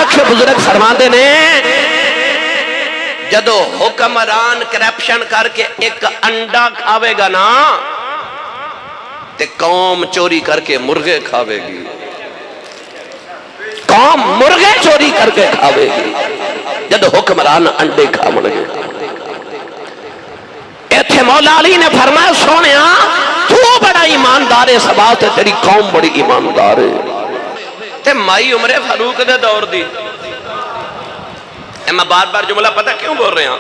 رکھے بزرگ فرماندے نے جدو حکمران کرپشن کر کے ایک انڈا کھاوے گا نا تے قوم چوری کر کے مرغے کھاوے گی، قوم مرغے چوری کر کے کھاوے گی جدو حکمران انڈے کھاوے گی۔ ایتھے مولا علی نے فرمایا سونیا تو بڑا ایماندار ہے، سبا تے تیری قوم بڑی ایماندار ہے۔ تے مائی عمر فاروق دے دور دی میں بار بار جملہ پتہ کیوں بول رہے ہیں،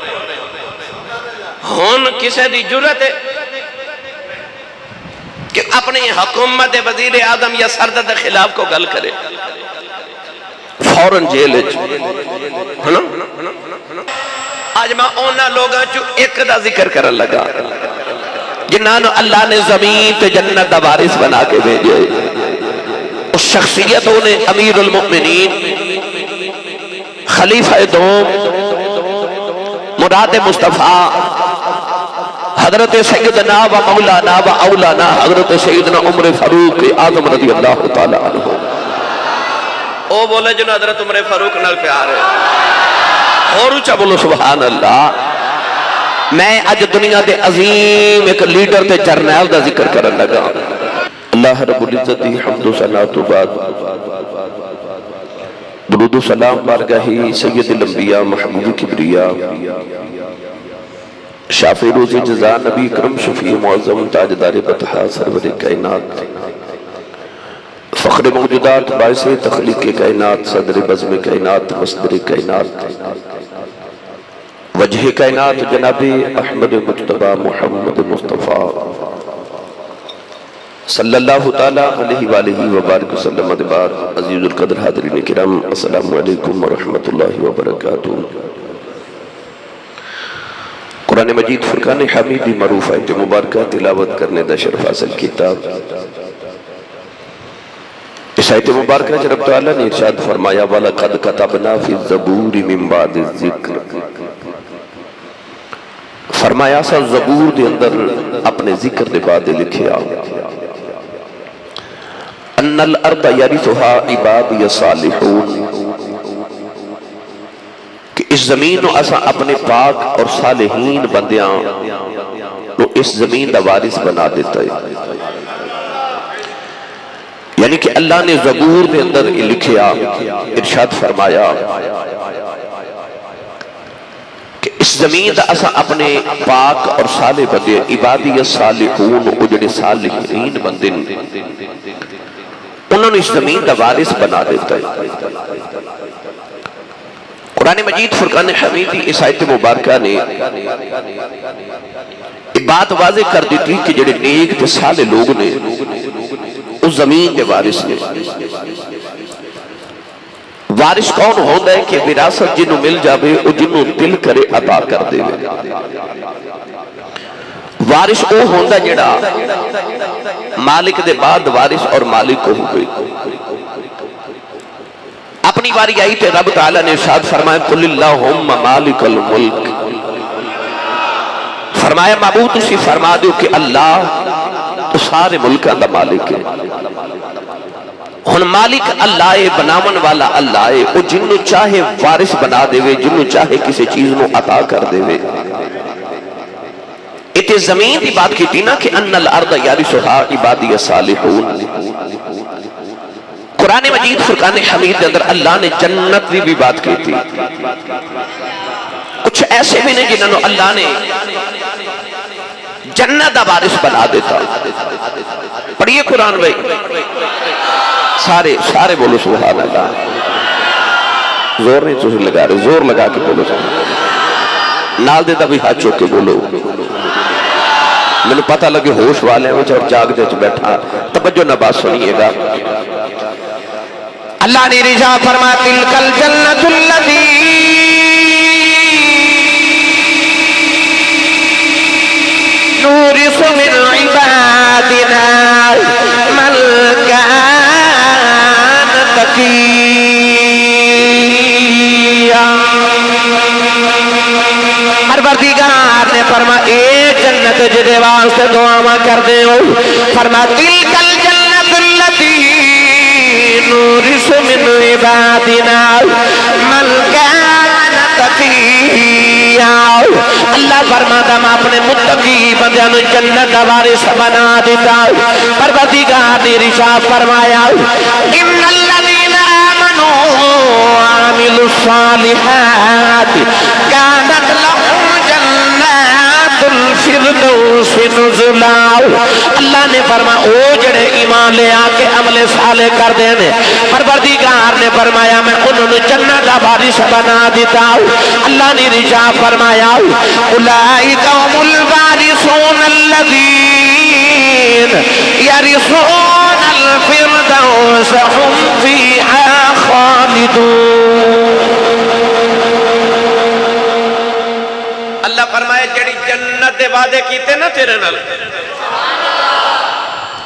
ہون کسے دی جرت ہے کہ اپنی حکومت وزیر اعظم یا صدر دے خلاف کو گل کرے فوراً جیل ہے نا۔ آج میں اونا لوگاں چو ایک دا ذکر کرن لگا جنہاں اللہ نے زمین تے جنت دا وارث بنا کے بھیجے، اس شخصیتوں نے امیر المؤمنین خلیفہ دوم مراد مصطفیٰ حضرت سیدنا و مولانا و اولانا حضرت سیدنا عمر فاروق اعظم رضی اللہ تعالیٰ عنہ۔ او بولے جنہوں حضرت عمر فاروق نال پیار ہے اور اچھا بولو سبحان اللہ۔ میں آج دنیا دے عظیم ایک لیڈر تے جرنیل دا ذکر کرن لگا۔ اللہ رب العزت دی حمد و صلاۃ و بعد درود و سلام بارگاہی سید الانبیاء محبوب کبریا شافع روز جزا نبی کرم شفیع معظم تاجدار بطحا سرور کائنات فخر موجودات باعث تخلیق کائنات صدر بزم کائنات مصدر کائنات وجہ کائنات جناب احمد مجتبہ محمد مصطفیٰ صلی اللہ تعالیٰ علیہ وآلہ وبارک وسلم ادبار۔ عزیز القدر حاضرین کرام السلام علیکم ورحمۃ اللہ وبرکاتہ۔ قرآن مجید فرقان حمیدی معروف آیت مبارکہ تلاوت کرنے دا شرف حاصل کتاب۔ اس آیت مبارکہ جب رب تعالیٰ نے ارشاد فرمایا وَلَقَدْ كَتَبْنَا فِي الزَّبُورِ مِن بَعْدِ الذِّكْرِ، فرمایا سا زبور دے اندر اپنے ذکر دے بعد لکھیا ان الارض یرثها عبادی الصالحون، کہ اس زمین نو اسا اپنے پاک اور صالحین بندیاں نو اس زمین دا وارث بنا دیتا ہے۔ یعنی کہ اللہ نے زبور دے اندر لکھیا ارشاد فرمایا کہ اس زمین دا اسا اپنے پاک اور صالح بندے عبادی الصالحون اجڑے صالحین بندے انہوں نے اس زمین دا وارث بنا دیتا ہے۔ قرآن مجید فرقان حمیدی اس آیت مبارکہ نے بات واضح کر دیتی کہ جڑے نیک تے صالح لوگ نے اس زمین دے وارث نے۔ وارث کون ہوتا ہے کہ وراثت جنہوں مل جاوے او جنہوں دل کرے عطا کر دے وے۔ وارث او ہوتا جڑا مالک دے بعد وارث اور مالک کو ہوئے۔ اپنی باری آئی تے رب تعالیٰ نے ارشاد فرمایا قل اللہم مالک الملک، فرمایا معبود اسی فرما دو کہ اللہ تو سارے ملکہ دا مالک ہے۔ ہن مالک اللہ ہے، بناون والا اللہ ہے، وہ جنہوں چاہے وارث بنا دے وے، جنہوں چاہے کسی چیز نو عطا کر دے وے۔ اتے زمین دی بات کی تھی نا کہ ان الارض یرثها عبادی الصالحون۔ قرآن مجید فرقان حمید کے اندر اللہ نے جنت بھی بات کی تھی۔ کچھ ایسے بھی نہیں جنہوں اللہ نے جنت دا وارث بنا دیتا۔ پڑھئے قرآن بھائی، سارے بولو سبحان اللہ۔ زور نہیں تو لگا رہے، زور لگا کے بولو سبحان اللہ۔ نال دے دا بھی ہاتھ چوک کے بولو۔ میں نے پتہ لگے ہوش والے ہیں اور جاگ دے چ بیٹھا، توجہ نہ بات سنیے گا۔ اللہ نے رجا فرمایا تلک الجنت الذی نورث من عبادنا من کان تقیا۔ پروردگار نے فرمایا اے جنت جدے واسطے دعا کر دے ہو، فرمایا تلک الجنت الذی نورث من عبادنا فرماتا میں اپنے متقی بندیاں نو جنت دا وارث بنا دیتا پروردگار نے ارشاد فرمایا ان الذین آمنوا وعملوا الصالحات كانت لهم جنات الفردوس نزلا اللہ نے فرمایا او جڑے ایمان لے آکے عمل صالح کر دینے پروردگار نے فرمایا میں انہوں نے جنت دا وارث بنا دیتا اللہ نے ارشاد فرمایا اولئک هم الوارثون الذین یرثون الفردوس هم فیہا خالدون اللہ فرمائے جڑی جنت دے وعدے کیتے نا تیرے نال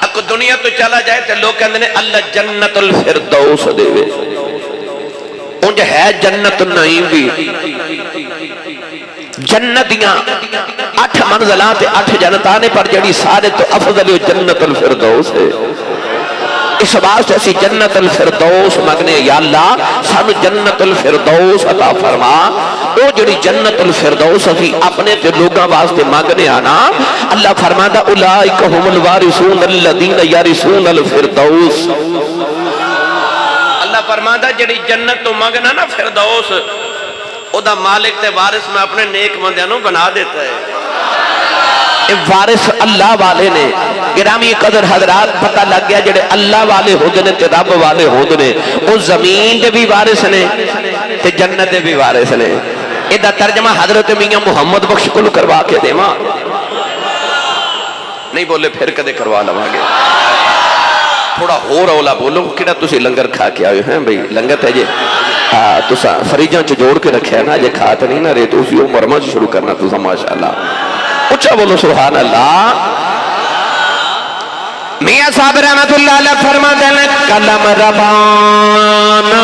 اکو دنیا تو چلا جائے تے لوگ کہندے نے اللہ جنت الفردوس دے وے انج ہے جنت النعیم بھی جنتیاں 8 منزلات 8 جنتانے پر جڑی سارے تو افضل جنت الفردوس ہے اس واسطے اسی جنت الفردوس مانگنے یا اللہ سانو جنت الفردوس عطا فرما او جڑی جنت الفردوس اسی اپنے تے لوگاں واسطے مانگنے آنا اللہ فرماتا اولئک هم الوارثون الذین یرثون الفردوس اللہ فرماتا جڑی جنت تو مانگنا نا فردوس او دا مالک تے وارث میں اپنے نیک بندیاں نو بنا دیتا ہے وارث اللہ والے نے گرامی قدر حضرات پتہ لگ گیا جڑے اللہ والے ہوندے نے تے رب والے ہوندے نے او زمین دے بھی وارث نے تے جنت دے بھی وارث نے ایدہ ترجمہ حضرت میاں محمد بخش کو کروا کے دے ماں نہیں بولے پھر کدے کروا لوا گے تھوڑا ہو رولا بولو کیڑا تسی لنگر کھا کے آئے ہیں بھئی لنگر ہے جے تسا فریجاں چ جوڑ کے رکھے نا جے کھاتے نہیں نا رے تو اسی مرمہ شروع کرنا تسا ماشاءاللہ اچھا بولو سبحان اللہ میاں صاحب رحمت اللہ علیہ فرما دینے کلم ربانا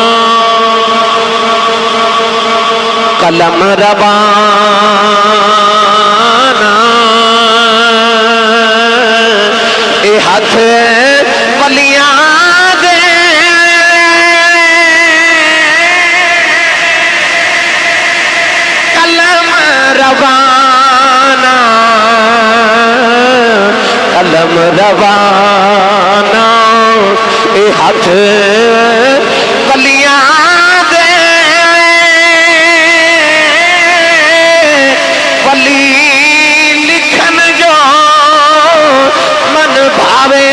کلم ربانا اے ہاتھ ولیاں دے کلم ربانا کلم ربانا اے ہاتھ ولیاں دے ولی لکھن جو من بھاوے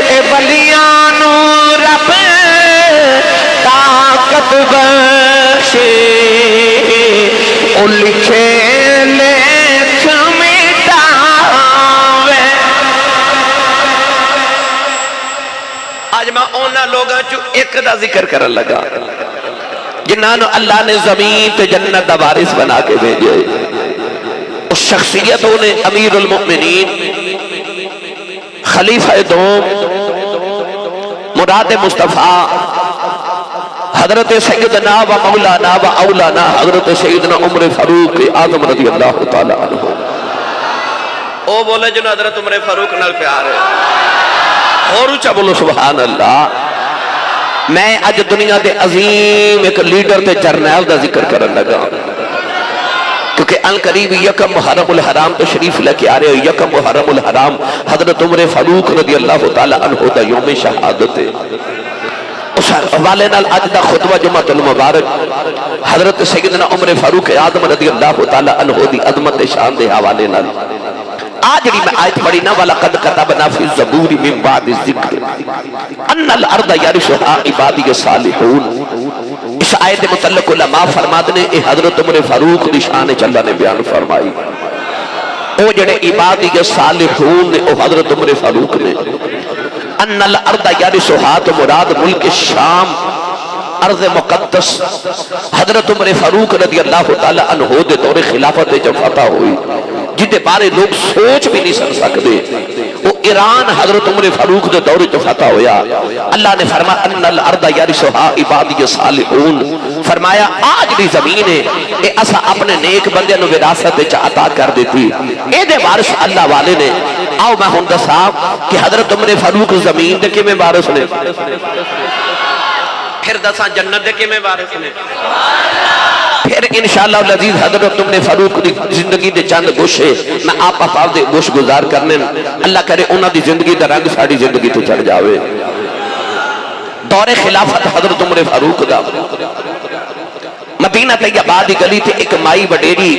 اے ولیانو رب طاقت بخشے او لکھے لوگاں چو ایک دا ذکر کرن لگا جنہاں اللہ نے زمین تے جنت دا وارث بنا کے بھیجے اس شخصیتوں نے امیر المؤمنین خلیفہ دوم مراد مصطفیٰ حضرت سیدنا و مولانا و اولانا حضرت سیدنا عمر فاروق اعظم رضی اللہ تعالیٰ عنہ او بولے جنہوں حضرت عمر فاروق نال پیار ہے اور اچھا بولو سبحان اللہ میں اج دنیا دے عظیم ایک لیڈر تے جرنیل دا ذکر کرن لگا کیونکہ القریب یکم محرم الحرام تو شریف لے کے آ رہے ہو یکم محرم الحرام حضرت عمر فاروق رضی اللہ تعالیٰ عنہ دا یوم شہادت ہے اس حوالے نال اج دا خطبہ جمعۃ المبارک حضرت سیدنا عمر فاروق اعظم رضی اللہ تعالیٰ عنہ دی عظمت شان دے حوالے نال آج بھی میں آیت پڑھی نا وَلَقَدْ كَتَبْنَا فِي الزَّبُورِ مِن بَعْدِ الذِّكْرِ أَنَّ الْأَرْضَ يَرِثُهَا عِبَادِيَ الصَّالِحُونَ اس آیت متعلق علماء فرماتے نے اے حضرت عمر فاروق دی شان اللہ نے بیان فرمائی او جڑے عبادی الصالحون نے او حضرت عمر فاروق نے أَنَّ الْأَرْضَ يَرِثُهَا تو مراد ملک شام ارض مقدس حضرت عمر فاروق رضی اللہ تعالیٰ عنہ دے دور خلافت جب فتح ہوئی جدے بارے لوگ سوچ بھی نہیں سن سکتے وہ ایران حضرت عمر فاروق دے دور جو فتح ہویا اللہ نے فرمایا ان الارض یرثها عبادی الصالحون فرمایا آج بھی زمین ہے اے اسا اپنے نیک بندے نو وراثت وچ عطا کر دیتی اے دے وارث اللہ والے نے آؤ میں ہوں دسا کہ حضرت عمر فاروق زمین دے کیویں وارث نے پھر دسا جنت دے کیویں وارث نے پھر انشاءاللہ العزیز حضرت عمر فاروق دی زندگی دے چند گوشے میں آپ آپ دے گوش گزار کرنے اللہ کرے انہاں دی زندگی دا رنگ ساڑی زندگی تو چڑھ جاوے. دور خلافت حضرت عمر فاروق دا مدینہ طیبہ دی گلی تے ایک مائی وڈیری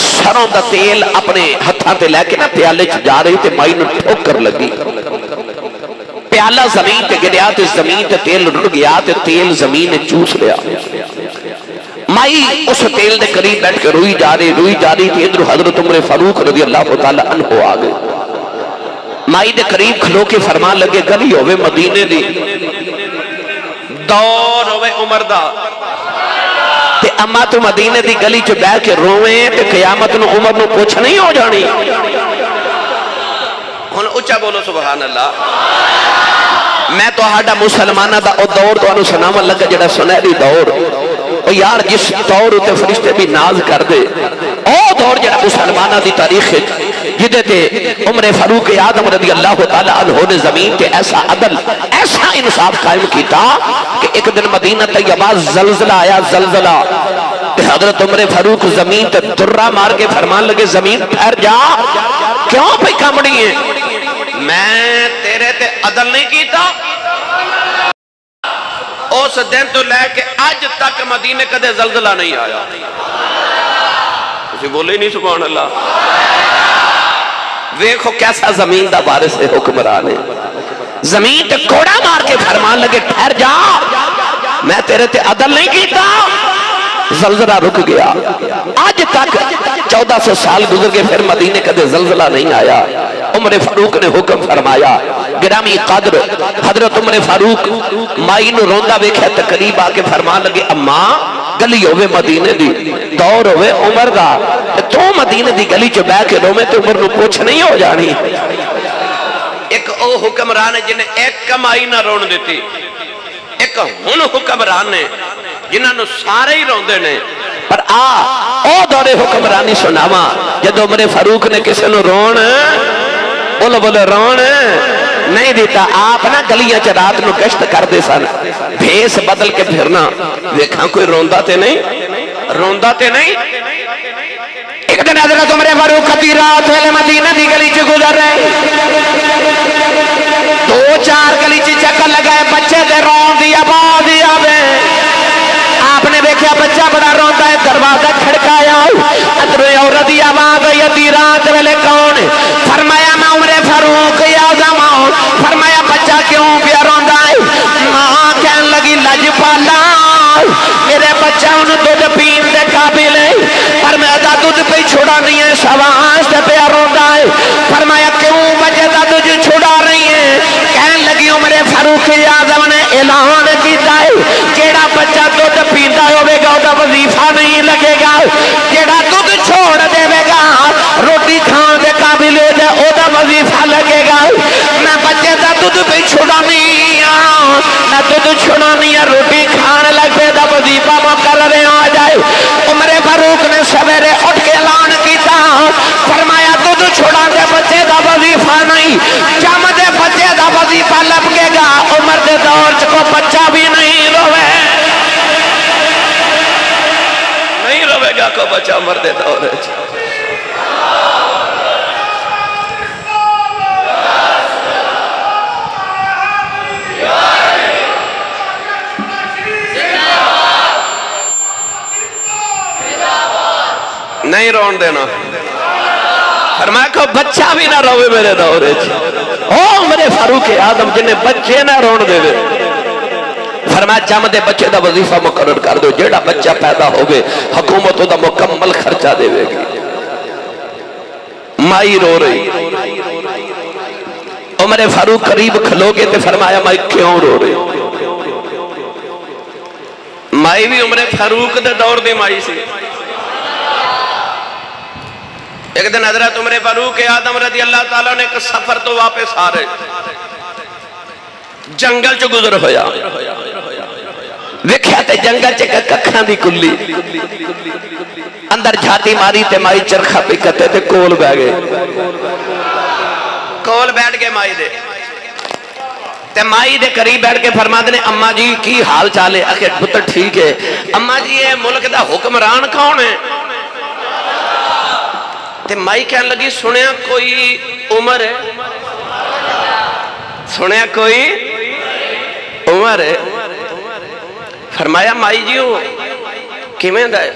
سروں دا تیل اپنے ہتھاں تے لے کے نا پیالے چ جا رہی تے مائی نو ٹھوکر لگی. پیالہ زمین تے گریا تے زمین تے تیل رڑ گیا تے تیل زمین نے چوس لیا. مائی اس تیل دے قریب بیٹھ کے روئی جا رہی تھی. ادھر حضرت عمر فاروق رضی اللہ تعالی عنہ آ گئے. مائی دے قریب کھلو کے فرمان لگے گلی ہوئے مدینے دی دور ہوئے عمر دا تے اما تو مدینے دی گلی چ بیٹھ کے رویں تے قیامت نو عمر نو پوچھ نہیں ہو جانی. ہن اچھا بولو سبحان اللہ. میں تو ہاڈا مسلمانہ دا او دور تو انو سناون لگا جڑا سنہری دور او یار جس دور تے فرشتے بھی ناز کر دے او دور جڑا مسلمانہ دی تاریخ جدے تے عمر فاروق اعظم رضی اللہ تعالی عنہ نے زمین تے ایسا عدل ایسا انصاف قائم کیتا کہ ایک دن مدینہ طیبہ زلزلہ آیا. زلزلہ تے حضرت عمر فاروق زمین تے درہ مار کے فرمان لگے زمین ٹھہر جا کیوں پہ کامڑی ہے میں تیرے تے عدل نہیں کیتا. اس دن تو لے کے آج تک مدینہ کدے زلزلہ نہیں آیا. اسے بولے نہیں سبحان اللہ. ویکھو کیسا زمین دا وارث ہے حکمران ہے. زمین تے کوڑا مار کے فرمان لگے ٹھہر جا میں تیرے تے عدل نہیں کیتا. زلزلہ رک گیا. آج تک 1400 سال گزر گئے پھر مدینے کدے زلزلہ نہیں آیا. عمر فاروق نے حکم فرمایا. گرامی قدر حضرت عمر فاروق مائی نو روندہ ویکھے تقریب آ کے فرمان لگے اماں گلی ہوئے مدینے دی دور ہوئے عمر دا تو مدینے دی گلی چ بیٹھ کے روے تو عمر نو پوچھ نہیں ہو جانی. ایک او حکمران جنہیں ایک کمائی نہ رون دیتی. ایک ہن حکمران نے جنہاں نو سارے ہی روندے نے پر او دور حکمرانی سناواں جد عمر فاروق نے کسی نو رون بولو رون نہیں دیتا. آپ نا گلیاں چ رات نو گشت کر دے سن بھیس بدل کے پھرنا ویکھاں کوئی روندا تے نہیں. ایک دن حضرت عمر فاروق خطی رات ویلے مدینہ دی گلی چ گزر رہے. 2-4 گلی چ چکر لگائے بچے دے رون دی آواز آوے. آپ نے دیکھا بچہ بڑا روندا ہے. دروازہ کھڑکایا ادھر عورت دی آواز آئی ادھی رات ویلے کون؟ فرمایا میں عمر فاروق اعظم. فرمایا بچہ کیوں پیا روندا ہے؟ ماں کہن لگی لجپالا میرے بچہ انہوں دودھ پین دے قابل ہے پر میں دا دودھ پہ چھوڑا نہیں ہے شواز تے پیا روندا ہے. فرمایا کیوں بچے دا دودھ چھوڑا رہی ہے؟ کہن لگی عمر فاروق اعظم نے اعلان کیتا ہے جیڑا بچہ دودھ پیندا ہوے گا دا وظیفہ نہیں لگے گا. جیڑا دودھ چھوڑ دے گا روٹی کھان دے قابل ہو جائے او دا وظیفہ لگے گا. میں بچے دا دودھ پہ چھوڑا نہیں ہاں نہ دودھ چھوڑا نہیں ہے روٹی کھان لگ پہ دا وظیفہ مقرر آ جائے. عمر فاروق نے سویرے اٹھ کے اعلان کیتا فرمایا دودھ چھوڑا دے بچے دا وظیفہ نہیں جم دے بچے دا وظیفہ لگے گا. عمر دے دور کو بچہ بھی نہیں روے گا کو بچہ عمر دے دور نہیں رون دینا. فرمایا کہ بچہ بھی نہ روے میرے دور عمر فاروق اعظم جنہیں بچے نہ رون دے. فرمایا جم دے بچے دا وظیفہ مقرر کر دو جیڑا بچہ پیدا ہوگے حکومت دا مکمل خرچہ دے گی. مائی رو رہی. عمر فاروق قریب کھلو گے تے فرمایا مائی کیوں رو رہی؟ مائی بھی عمر فاروق دے دور دی مائی سی. ایک دن حضرت عمر فاروق اعظم رضی اللہ تعالیٰ نے ایک سفر تو واپس آ رہے جنگل چ گزر ہویا ویکھیا تے جنگل چ ککھاں دی کلی اندر جھاتی ماری تے مائی چرخا پہ کتے تے کول بیٹھ گئے. کول بیٹھ گئے مائی دے تے مائی دے قریب بیٹھ کے فرماتے نے اما جی کی حال چال ہے؟ آخر پتر ٹھیک ہے۔ اما جی یہ ملک دا حکمران کون ہے؟ تے مائی کہنے لگی سنیا کوئی عمر ہے، سنیا کوئی عمر ہے۔ فرمایا مائی جی وہ کیویں دا ہے؟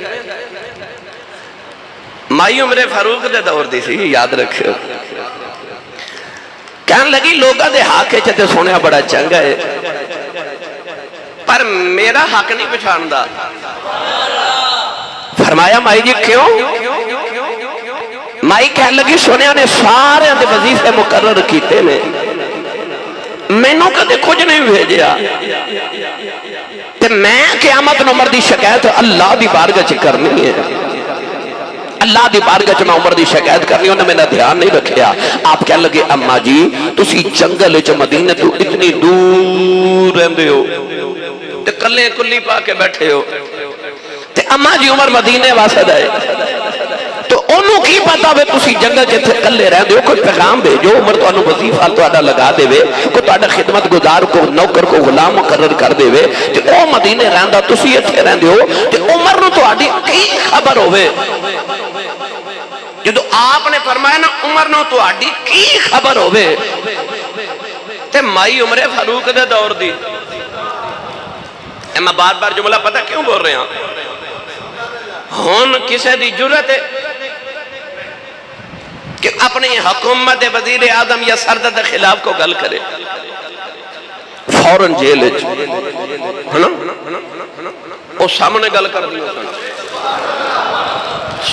مائی عمر فاروق دے دور دی سی، یاد رکھو۔ کہنے لگی لوگاں دے حق ہے تے سنیا بڑا چنگا ہے، پر میرا حق نہیں پچھاندا۔ فرمایا مائی جی کیوں؟ مائی کہنے لگی سنیا نے سارے دے وظیفے مقرر کیتے نے، مینوں کدے کچھ نہیں بھیجیا، تے میں قیامت نو عمر دی شکایت اللہ دی بارگاہ چ کرنی ہے، اللہ دی بارگاہ چ میں عمر دی شکایت کرنی، انہیں میرا دھیان نہیں رکھیا۔ آپ کہنے لگے اما جی تسی جنگل چ مدینے تو اتنی دور رہندے ہو تے کلے کلی پا کے بیٹھے ہو، تے اما جی عمر مدینے واسطے ہے، تو انہوں کی پتا ہوئے تسی جنگل جتھے کلے رہ دیو، کوئی پیغام بھیجو، عمر تو انہوں وظیفہ تو آدھا لگا دے وے، کوئی تو آدھا خدمت گزار کو نوکر کو غلام مقرر کر دے وے، تے او مدینے رہندہ تسی اتھے رہ دیو، تے عمر نو تو آدھی کئی خبر ہوئے۔ جدو آپ نے فرمایا نا عمر نو تو آدھی کی خبر ہوئے، تے مائی عمر فاروق دے دور دی۔ میں بار بار جملہ پتہ کیوں بول رہے ہیں؟ ہون کسے دی جرت ہے کہ اپنی حکومت وزیر اعظم یا سردر خلاف کو گل کرے، فوراں جیل ہے نا، وہ سامنے گل کر دی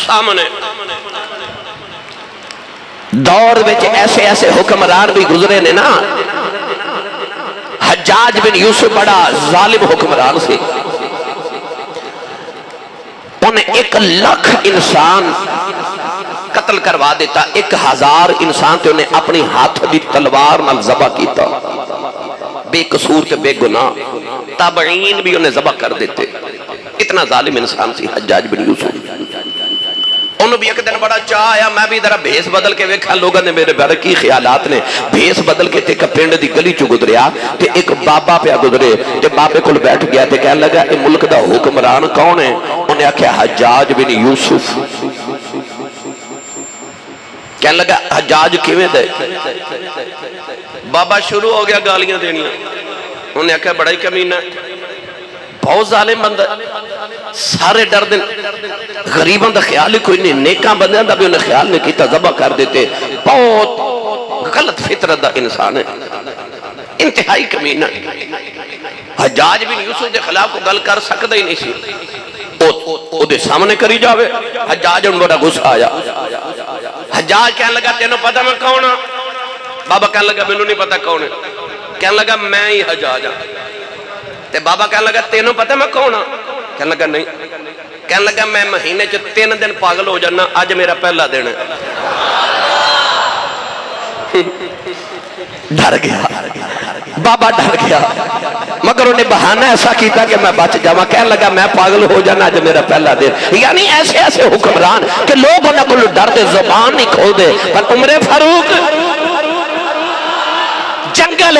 سامنے۔ دور وچ ایسے ایسے حکمران بھی گزرے نے نا، حجاج بن یوسف بڑا ظالم حکمران سے، انہیں 1,00,000 انسان قتل کروا دیتا، 1,000 انسان تے انہیں اپنی ہاتھ دی تلوار نال ذبح کیتا، بے قصور تے بے گناہ، تابعین بھی انہیں ذبح کر دیتے۔ اتنا ظالم انسان سی حجاج بن یوسف۔ انہوں بھی ایک دن بڑا چاہ آیا میں بھی ذرا بھیس بدل کے ویکھا، لوگوں نے میرے بارے کی خیالات نے، بھیس بدل کے تے ایک پنڈ دی گلی چو گزریا تے ایک بابا پہ گزرے تے بابے کل بیٹھ گیا تے کہنے لگا اے ملک دا حکمران کون ہے؟ انہیں آکھیا حجاج بن یوسف۔ کہنے لگا حجاج کیویں دے؟ بابا شروع ہو گیا گالیاں دینیاں، انہیں آکھیا بڑا ہی کمینہ ہے، بہت ظالم بندہ، سارے ڈر دن، غریباں دا خیال ہی کوئی نہیں، نیکاں بندیاں دا بھی انہیں خیال نہیں کیتا، ذبح کر دیتے، بہت غلط فطرت دا انسان ہے، انتہائی کمینہ۔ حجاج بن یوسف دے خلاف کو گل کر سکتا ہی نہیں سی، او دے سامنے کری جاوے۔ حجاج ان بڑا غصہ آیا، حجاج کہنے لگا تینوں پتہ میں کون ہاں؟ بابا کہنے لگا مینوں نہیں پتہ کون ہے، کہنے لگا میں ہی حجاج ہاں۔ تے بابا کہنے لگا تینوں پتہ میں کون ہاں؟ کہنے لگا نہیں، کہنے لگا میں مہینے چ 3 دن پاگل ہو جانا، آج میرا پہلا دن ہے۔ ڈر گیا بابا، ڈر گیا، مگر انہیں بہانہ ایسا کیتا کہ میں بچ جاؤں۔ کہنے لگا میں پاگل ہو جانا آج میرا پہلا دن۔ یعنی ایسے ایسے حکمران کہ لوگ انہیں کو ڈر دے، زبان نہیں کھول دے، پر عمر فاروق جنگل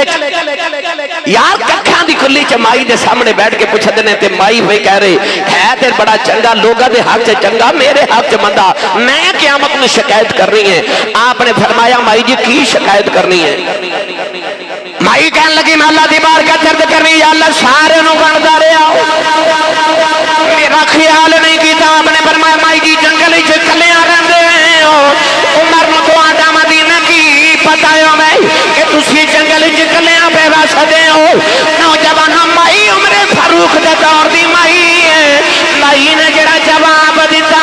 یار ککھاں دی کلی چ مائی دے سامنے بیٹھ کے پوچھ دینے تے مائی ہوئے کہہ رہی ہے تے بڑا چنگا، لوگا دے حق سے چنگا، میرے حق سے مندہ، میں قیامت میں شکایت کرنی ہے۔ آپ نے فرمایا مائی جی کی شکایت کرنی ہے؟ مائی کہنے لگی میں اللہ دی بارگاہ درد کرنی، یا اللہ سارے نو گندا رہیا، میرا خیال نہیں کیتا۔ آپ نے فرمایا مائی جی جنگل وچ کلیاں رہندے ہو، عمر نو تو آدھا مدینہ کی پتہ ہے میں کہ تسی جنگل وچ کلیاں پہ واسطے ہو۔ نوجوان مائی عمر فاروق دے دور دی مائی ہے، مائی نے جڑا جواب دیتا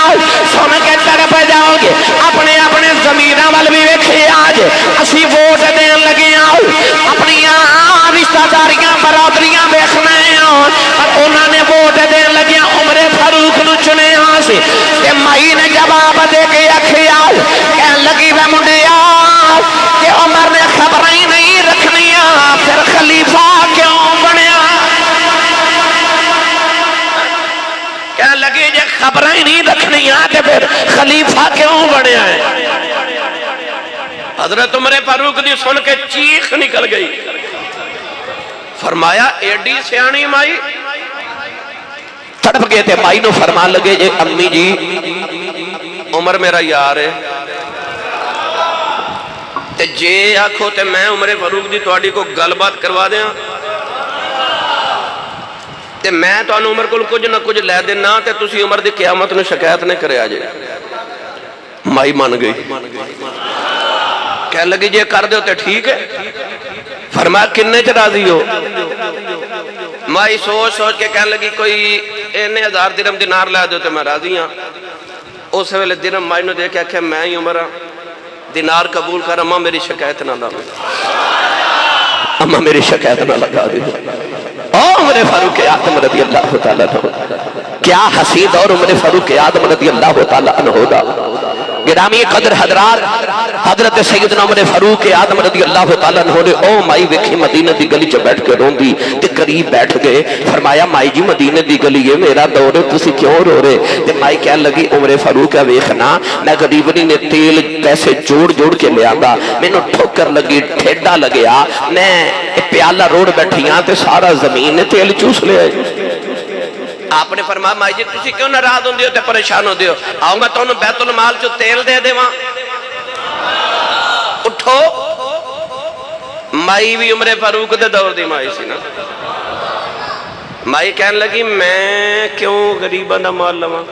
سن کے تڑپ جاؤ گے۔ اپنے اپنے ضمیراں ول بھی ویکھے آج اسی ووٹ دین لگے آؤ، اپنی رشتہ داریاں برادریاں ویکھنا ہے، پر انہوں نے ووٹ دین لگے عمر فاروق نو چنے ہاں سے۔ تے مائی نے جواب دے کے آکھے آؤ، کہن لگی وے منڈیا کہ عمر نے خبریں ہی نہیں رکھنیاں، پھر خلیفہ کیوں بنیا؟ کہن لگی جے خبریں ہی نہیں رکھنیاں تے پھر خلیفہ کیوں بنیا ہے؟ حضرت عمر فاروق دی سن کے چیخ نکل گئی، فرمایا ایڈی سیانی مائی تڑپ گئے تھے. مائی نو فرمان لگے جے امی جی عمر میرا یار ہے تے جے آکھو تے میں عمر فاروق دی تواڈی کو گل بات کروا دیاں تے میں تو عمر کو کچھ نہ کچھ لے دینا تے تسی عمر دی قیامت نو شکایت نہیں کرے آجے. مائی مان گئی. کہہ لگی جے کر دے تے ٹھیک ہے. فرمایا کنے چ راضی ہو؟ مائی سوچ سوچ کے کہہ لگی کوئی 1000 درہم دینار لے دے تے میں راضی ہاں. اس ویلے درہم مائی نو دیکھا کہ میں ہی عمر ہاں دینار قبول کر اماں میری شکایت نہ لاوے. اماں میری شکایت نہ لگا دے. عمر فاروق اعظم رضی اللہ تعالیٰ عنہ کیا حسین اور عمر فاروق اعظم رضی اللہ تعالیٰ عنہ دا. گرامی قدر حضرات حضرت سیدنا عمر فاروق اعظم رضی اللہ تعالیٰ عنہ نے او مائی ویکھی مدینہ دی گلی چ بیٹھ کے رون دی تے قریب بیٹھ گئے. فرمایا مائی جی مدینہ دی گلی ہے میرا دور ہے تسی کیوں رو رہے؟ تے مائی کہنے لگی عمر فاروق ویکھنا میں غریبنی نے تیل پیسے جوڑ جوڑ کے لے آندا مینوں ٹھوکر لگی ٹھیڈا لگیا میں پیالہ روڑ بیٹھیاں تے سارا زمین نے تیل چوس لے آئے. آپ نے فرمایا مائی جی تسی کیوں ناراض ہوندے ہو تے پریشان ہوندے ہو؟ آؤں گا تو بیت المال جو تیل دے دے وہاں اٹھو. مائی بھی عمر فاروق دے دور دی مائی سی نا. مائی کہنے لگی میں کیوں غریباں دا مال لواں؟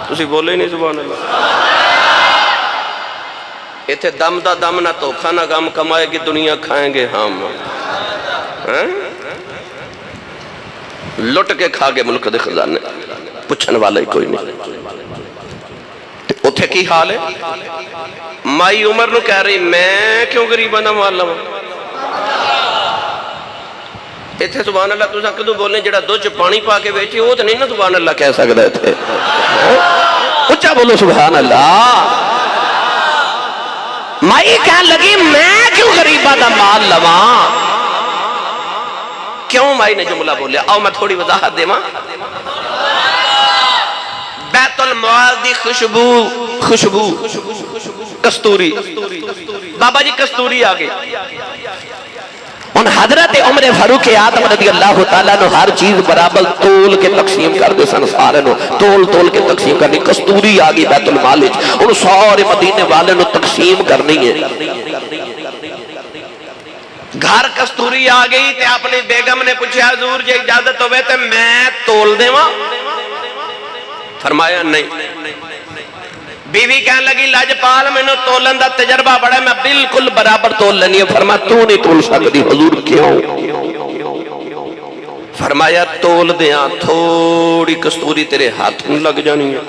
تسی بولے ہی نہیں سبحان اللہ. ایتھے دم دا دم نہ توکھا نہ غم کمائے گی دنیا کھائیں گے ہم. لٹ کے کھا گے ملک دے خزانے پچھن والا ہی کوئی نہیں. اتھے کی حال ہے؟ مائی عمر نو کہہ رہی میں کیوں غریباں دا مال لواں؟ ایتھے سبحان اللہ تساں کدوں بولنے جڑا دو چ پانی پا کے بیچے وہ تو نہیں نا سبحان اللہ کہہ سکدا ایتھے. اچھا بولو سبحان اللہ. مائی کہنے لگی میں کیوں غریباں دا مال لواں؟ کیوں مائی نے جملہ بولیا؟ آؤ میں تھوڑی وضاحت دے ماں. بیت المال دی خوشبو کستوری بابا جی کستوری آگے. ان حضرت عمر فاروق اعظم رضی اللہ تعالیٰ نے ہر چیز برابر تول کے تقسیم کر دے سن. سارے نو تول کے تقسیم کرنی. کستوری آگی بیت المال ان سارے مدینے والے نو تقسیم کرنی ہے. گھر کستوری آگئی تے اپنی بیگم نے پوچھا حضور جے اجازت ہوئے تے میں تول دے ماں؟ فرمایا نہیں. بیوی کہنے لگی لاجپال میں نے تولن دا تجربہ بڑا میں بالکل برابر تول لینی ہے. فرمایا تو نہیں تول سکتی. حضور کیوں؟ فرمایا تول دیاں تھوڑی کستوری تیرے ہاتھ نو لگ جانی ہے.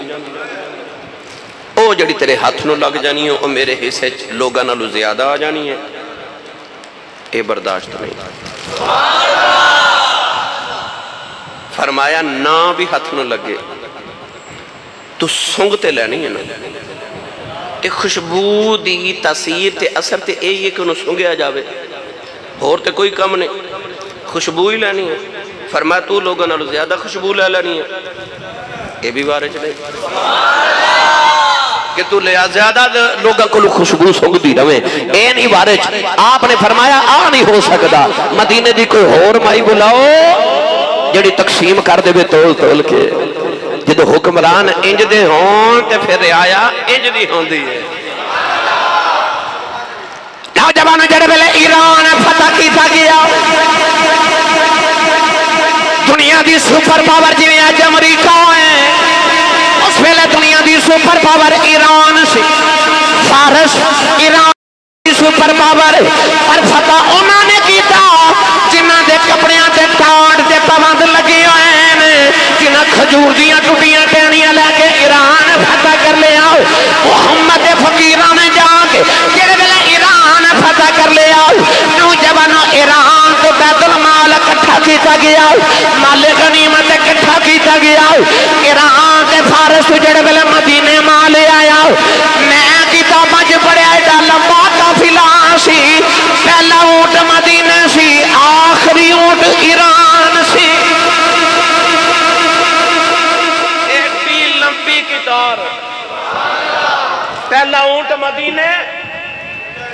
او جڑی تیرے ہاتھ نو لگ جانی ہے او میرے حصے لوگاں نالو زیادہ آ جانی ہے. اے برداشت نہیں. فرمایا نہ بھی ہاتھ نو لگے تو سنگتے لینی ہے نا. تے خوشبو دی تاثیر تے اثر تے اے یہ کہ انہوں سنگیا جاوے اور تے کوئی کم نہیں. خوشبو ہی لینی ہے. فرمایا تو لوگوں نالو زیادہ خوشبو لے لینی ہے. اے بھی بارے چلے کہ تو لیا زیادہ لوگوں کو خوشبو سنگ دی روے. اے نہیں بارے چلے. آپ نے فرمایا آ نہیں ہو سکتا. مدینے دی کوئی اور مائی بلاؤ جڑی تقسیم کر دے بے تول تول کے. جدو حکمران انج دے ہون تے پھر رعایا انج دی ہون دی ہے. نوجوانوں جڑے ویلے ایران فتح کیتا گیا دنیا دی سپر پاور جویں اج امریکہ ہے اس ویلے دنیا دی سپر پاور ایران سی. فارس ایران دی سپر پاور پر فتح انہوں نے کیتا جنہاں دے کپڑیاں تے ٹاٹ تے پابند لگے ہوئے ہیں جنہاں کھجور دیاں ٹوٹیاں ٹہنیاں لے کے ایران فتح کر لے آؤ. محمد فقیران نے جا کے جڑے ویلے ایران فتح کر لے آؤ نوجوانوں ایران تو بیت المال اکٹھا کیتا گیا مال غنیمت اکٹھا کیتا گیا. ایران تے فارس تو جڑے ویلے مدینے مال آیا میں کتاباں وچ پڑھیا ایڈا لمبا قافلہ سی. پہلا اونٹ مدینے سی آخری اونٹ ایران سی. ایڈی لمبی کتار پہلا اونٹ مدینے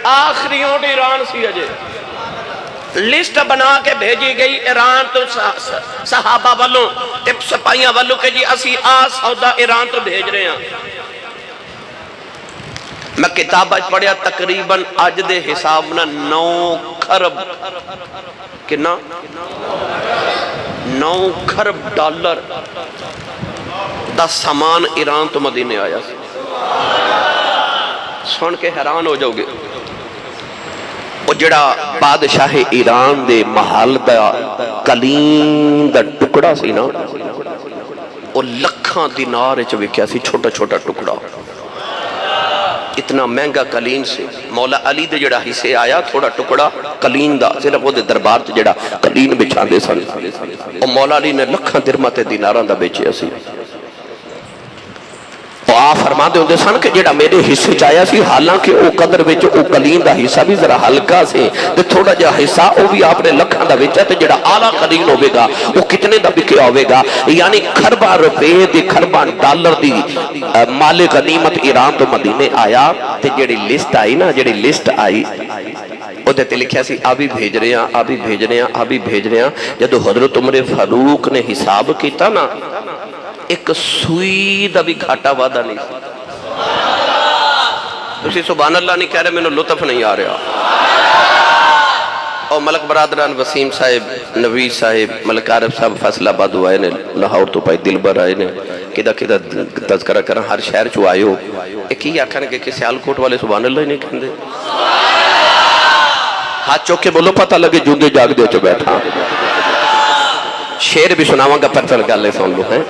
آخری اونٹ ایران سی. اجے لسٹ بنا کے بھیجی گئی ایران تو صحابہ والوں ٹپ سپاہیاں والوں کہ جی اسی سودا ایران تو بھیج رہے ہیں. میں کتاب پڑھیا تقریباً اج دے حساب نہ 9 خرب کنا 9 خرب ڈالر دا سامان ایران تو مدینے آیا. سن کے حیران ہو جاؤ گے. وہ جڑا بادشاہ ایران دے محل دا کلیم دا ٹکڑا سی نا وہ لکھاں دینار وچ وکیا سی. چھوٹا چھوٹا ٹکڑا اتنا مہنگا کلین سے. مولا علی دے جڑا حصے آیا تھوڑا ٹکڑا کلین دا صرف وہ دے دربار تے جڑا کلین بچھان دے سن وہ مولا علی نے لکھاں درمت دیناراں دا بیچیا سی. آپ فرما دے ہوندے سن کہ جڑا میرے حصے چاہیا سی حالانکہ او قدر وچ او کلین دا حصہ بھی ذرا ہلکا سے تے تھوڑا جا حصہ او بھی آپ نے لکھاں دا وچ تے جڑا اعلیٰ کلین ہوے گا وہ کتنے دا بکیا ہوے گا یعنی خرباں روپے دی خرباں ڈالر دی مال غنیمت ایران تو مدینے آیا. تے جڑی لسٹ آئی نا جڑی لسٹ آئی او تے لکھیا سی آبی بھیج رہے ہیں آبی بھیج رہے ہیں آبی بھیج رہے ہیں. جدو حضرت عمر فاروق نے حساب کیتا نا ایک سوئی دا بھی گھاٹا وعدہ نہیں سی. تسی سبحان اللہ نہیں کہہ رہے میں نے لطف نہیں آ رہا. اور ملک برادران وسیم صاحب نوید صاحب ملک عارف صاحب فیصل آباد آئے نے لاہور تو پائی دل بر آئے نے کدہ کدہ تذکرہ کرنا ہر شہر چو آئے ہو. ایک ہی آکھانے کہ سیالکوٹ والے سبحان اللہ ہی نہیں کہندے. ہاتھ چوکے بولو پتہ لگے جوندے جاگ دے چو بیٹھا. شیر بھی سناواں گا پرچل گالے سن لو ہیں.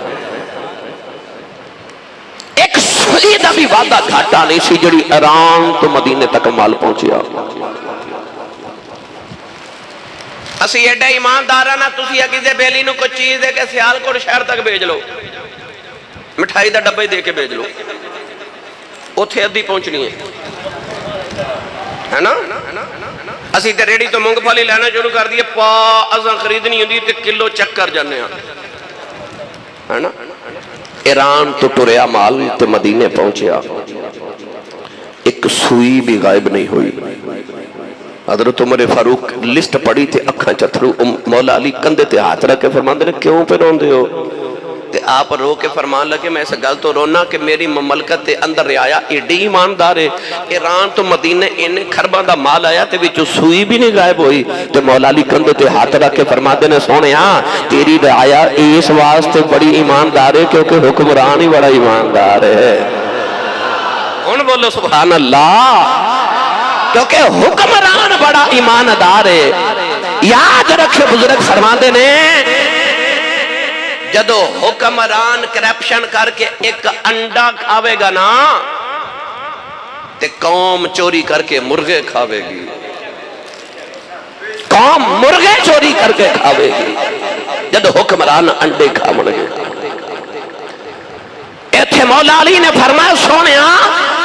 دا بھی وعدہ گھاٹا نہیں سی جڑی ایران تو مدینے تک مال پہنچیا. اسی ایڈے ایمانداراں نہ تسی کسے بیلی نو کوئی چیز دے کے سیالکوٹ شہر تک بھیج لو مٹھائی دا ڈبے دے کے بھیج لو اوتھے ادھی پہنچنی ہے نا. اسی تے ریڈی تو مونگ پھلی لینا شروع کر دیے پا ازاں خریدنی ہوندی تے کلو چک کر جانے ہیں ہے نا. ایران تو ٹریا مال تے مدینے پہنچیا ایک سوئی بھی غائب نہیں ہوئی. حضرت عمر فاروق لسٹ پڑی تھے اکھاں چتھرو. مولا علی کندے تے ہاتھ رکھ کے فرمان دے کیوں پہ رون دے ہو تے آپ رو کے فرمان لگے میں ایسا گل تو رونا کہ میری مملکت تے اندر رعایا ایڈی ایماندار ہے. ایران تو مدینے انہیں خرباں دا مال آیا تے وچ سوئی بھی نہیں غائب ہوئی. تے مولا علی کندے تے ہاتھ رکھ کے فرمان دے سونے ہاں تیری رعایا اس واسطے بڑی ایماندار ہے کیونکہ حکمران ہی بڑا ایماندار ہے. کون بولو سبحان اللہ. کیونکہ حکمران بڑا ایماندار ہے. یاد رکھے بزرگ فرمان دے نے جدو حکمران کرپشن کر کے ایک انڈا کھاوے گا نا تے قوم چوری کر کے مرغے کھاوے گی. قوم مرغے چوری کر کے کھاوے گی جدو حکمران انڈے کھاوے گی. ایتھے مولا علی نے فرمایا سونیا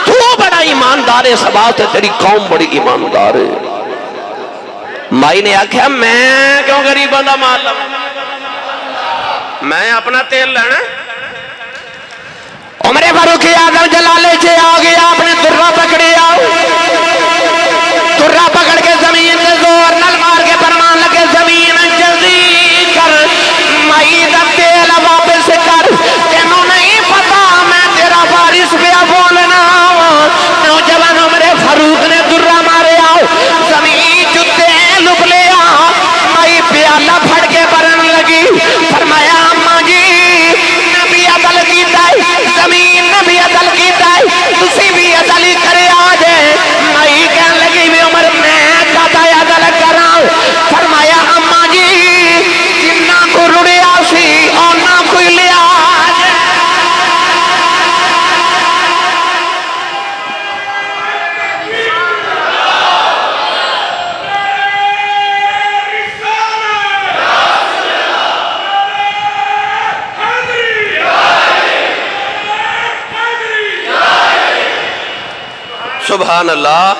تو بڑا ایماندار ہے سبات ہے تیری قوم بڑی ایماندار ہے. مائی نے آکھا میں کیوں غریب بندہ مال لوں میں اپنا تیل لینا. عمر فاروق اعظم جلالے سے آگے آپ نے درہ پکڑے آؤ درہ پکڑ کے زمین سے زور نل مار کے فرمان لگے زمین جلدی کر مائی دا تیل واپس کر تینوں نہیں پتا میں تیرا وارث پہ بولنا. نوجوان عمر فاروق نے درہ مارے آؤ زمین جتے لپ لے آؤ مائی پیالہ پھڑ کے برن لگی. فرمایا زمین نبی عدل کی دائی تسی بھی عدلی کرے آجے. مائی کہنے لگی بھی عمر میں کہتا ہے عدل کراؤ. فرمایا اماں جی جنہ کو رڑے آسی اور نہ کوئی لے آجے. سبحان اللہ.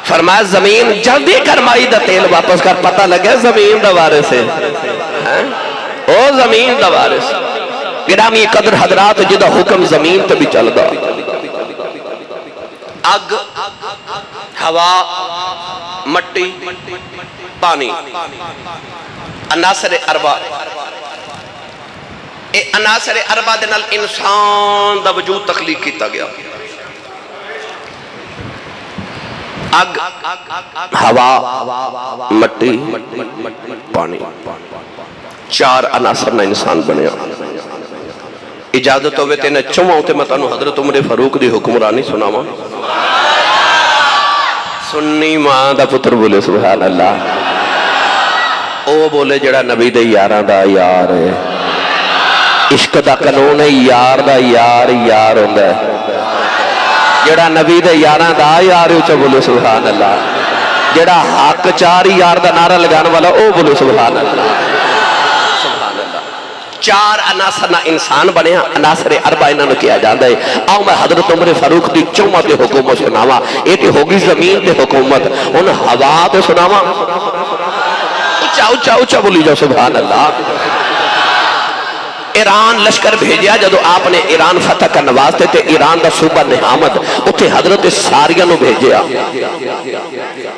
فرمایا زمین جلدی کر مائی دا تیل واپس کر. پتہ لگے زمین دا وارث ہے او زمین دا وارث. گرامی قدر حضرات جدہ حکم زمین تے بھی چل دا اگ ہوا مٹی پانی عناصر اربع اے عناصر اربع دے نال انسان دا وجود تخلیق کیتا گیا اگ ہوا مٹی پانی چار عناصر نہ انسان بنیا اجازت ہوئے تینے چوہاں تے میں تانوں حضرت عمر فاروق دی حکمرانی سناواں سنی ماں دا پتر بولے سبحان اللہ او بولے جڑا نبی دے یاراں دا یار ہے عشق دا قانون ہے یار دا یار یار ہوندا ہے جڑا نبی دے یاراں دا یار اچھا بولے سبحان اللہ جڑا حق چار یار دا نعرہ لگانے والا او بولے سبحان اللہ چار عناصر نہ انسان بنے ہیں عناصر اربع انہوں نے کیا جاندہ ہے آؤ میں حضرت عمر فاروق دی چوہاں تے حکومت سناوا ایک ہوگی زمین تے حکومت ان ہوا تے سناوا اچھا اچھا اچھا بولی جاؤ سبحان اللہ ایران لشکر بھیجیا جدو آپ نے ایران فتح کا نوازتے تھے ایران دا صوبہ نحامد اتھے حضرت ساریہ نو بھیجیا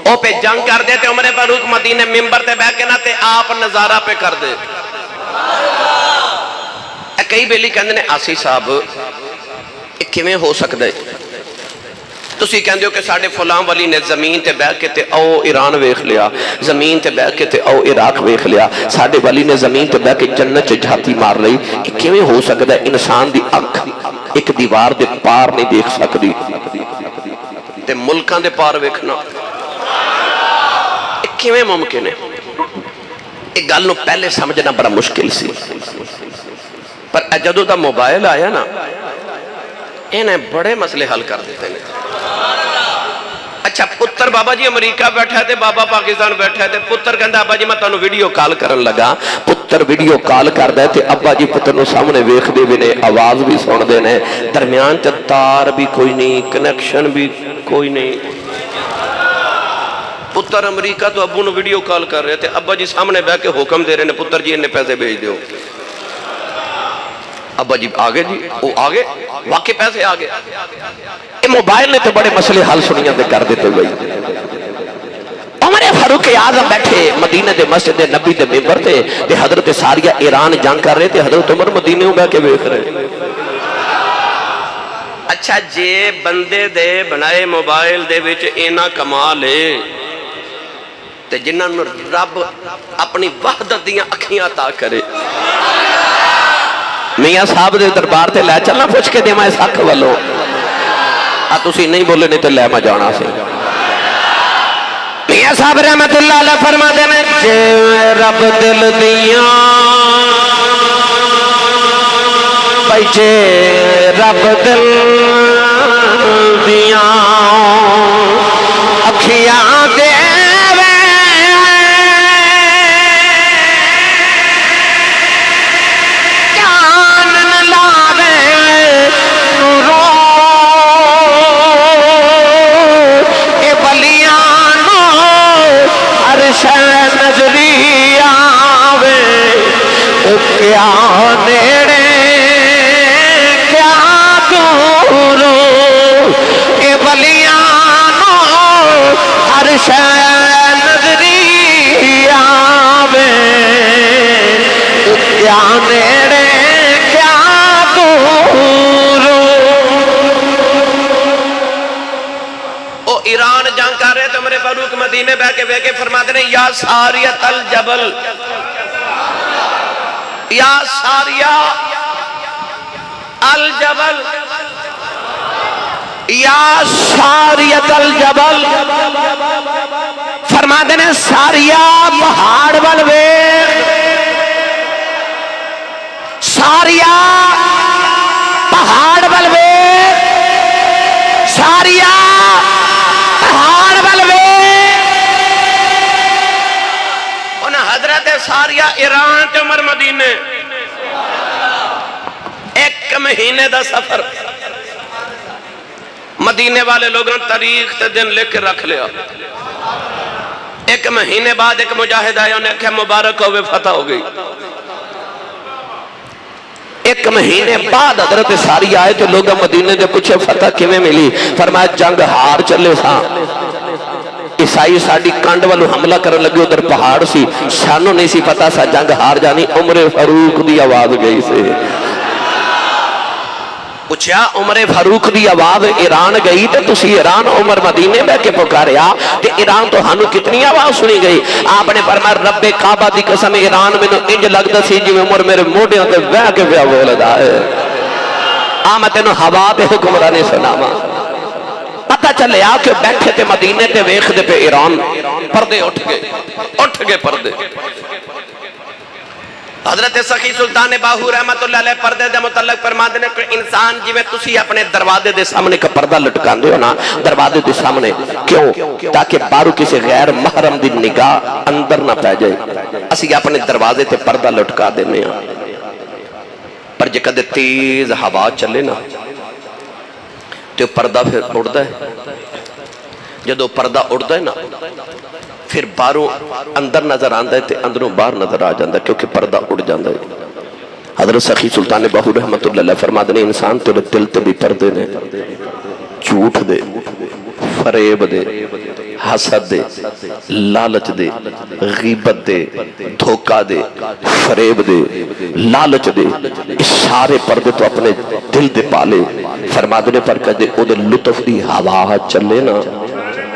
او پہ جنگ کر دیتے عمر فاروق مدینے ممبر تے بیٹھ کے نہ تے آپ نظارہ پہ کر دے کئی بیلی کہندے نے آسی صاحب ایک کیویں ہو سکتا ہے تسی کہندے ہو کہ ساڑھے فلان ولی نے زمین تے بیٹھ کے تے او ایران ویکھ لیا زمین تے بیٹھ کے تے او عراق ویکھ لیا ساڑھے ولی نے زمین تے بیٹھ کے جنت چ جھاتی مار لئی ایک کیویں ہو سکتا ہے انسان دی اکھ ایک دیوار دے پار نہیں دیکھ سکتی تے ملکاں دے پار ویکھنا ایک کیویں ممکن ہے ایک گل نو پہلے سمجھنا بڑا مشکل سی پر جدو دا موبائل آیا نا انہیں بڑے مسئلے حل کر دیتے ہیں اچھا پتر بابا جی امریکہ بیٹھا ہے بابا پاکستان بیٹھا ہے پتر کہندہ ابا جی میں تانوں ویڈیو کال کرن لگا پتر ویڈیو کال کر دے تے ابا جی پتر نو سامنے ویکھ دے بھی نے آواز بھی سن دے نے درمیان چ تار بھی کوئی نہیں کنیکشن بھی کوئی نہیں پتر امریکہ تو ابو نو ویڈیو کال کر رہے تھے ابا جی سامنے بیٹھ کے حکم دے رہے نے پتر جی انہیں پیسے بھیج دیو ابا جی آگے جی وہ آگے واقعی پیسے آگے یہ موبائل نے تو بڑے مسئلے حل سنیاں دے کر دیتے ہوئے عمر فاروق اعظم بیٹھے مدینہ دے مسجد نبی دے ممبر تھے تے حضرت ساریہ ایران جنگ کر رہے تھے حضرت عمر مدینہ میں بیٹھ کے دیکھ رہے اچھا جے بندے دے بنائے موبائل دے وچ اینا کمال ہے تے جنہاں رب اپنی وحدت دیاں اکھیاں عطا کرے میاں صاحب دے دربار تے لے چلنا پوچھ کے دے میں اس حق والو تسی نہیں بولے نہیں تے لے میں جانا سے میاں صاحب رحمت اللہ علیہ فرما دے میں جے رب دل دیاں بھائی جے رب دل دیاں اکھیاں دے نظری آوے کیا نیڑے کیا دورو اے بلیانو ہر شے نظری آوے کیا نیڑے کیا دورو او ایران جنگ کر رہے تو عمر فاروق مدینے بہ کے فرما دے یا ساریت الجبل یا ساریہ الجبل یا ساریت الجبل فرما دے ساریہ پہاڑ بلوے ساریہ پہاڑ بلوے ساریہ ساریہ ایران تے عمر مدینے ایک مہینے دا سفر مدینے والے لوگوں تاریخ تے دن لکھ کے رکھ لیا ایک مہینے بعد ایک مجاہد آیا انہیں کہا مبارک ہوئے فتح ہو گئی ایک مہینے بعد حضرت ساریہ آئے تو لوگوں مدینے دے کچھ فتح کیویں ملی فرمایا جنگ ہار چلے ساں عیسائی ساڑی کنڈ والو حملہ کرن لگے ادھر پہاڑ سی سانو نہیں سی پتا سا جنگ ہار جانی عمر فاروق دی آواز گئی سے پوچھا عمر فاروق دی آواز ایران گئی تے تسی ایران عمر مدینے بے کے پکاریا تے ایران تو ہنو کتنی آواز سنی گئی آپ نے فرمایا رب کعبہ دی قسم ایران میں انج لگتا سی جی میں عمر میرے موڑیاں تے بہ کے پیا بول دا ہے آمد انہوں ہوا تے حکمرانی سناما پتہ چلے آ کہ بیٹھے تے مدینے تے ویخ دے پہ ایران پردے اٹھ گئے پردے حضرت سخی سلطان باہو رحمت اللہ علیہ پردے دے متعلق فرما دینے کہ انسان جی میں تسی اپنے دروازے دے سامنے کا پردہ لٹکان دے ہو نا دروازے دے سامنے کیوں تاکہ بارو کسی غیر محرم دی نگاہ اندر نہ پہ جائے اسی اپنے دروازے تے پردہ لٹکا دینے ہیں پر جے کدے تیز ہوا چلے نا تو پردہ پھر اڑتا ہے جدو پردہ اڑتا ہے نا پھر باہروں اندر نظر آندہ ہے تے اندروں باہر نظر آ جاندہ ہے کیونکہ پردہ اڑ جاندہ ہے حضرت سخی سلطان باہو رحمت اللہ علیہ فرما دینے انسان تیرے دل تے بھی پردے نے جھوٹ دے فریب دے حسد دے لالچ دے غیبت دے دھوکہ دے فریب دے لالچ دے اس سارے پردے تو اپنے دل دے پالے فرما دینے پر کہتے او دے لطف دی ہوا چلے نا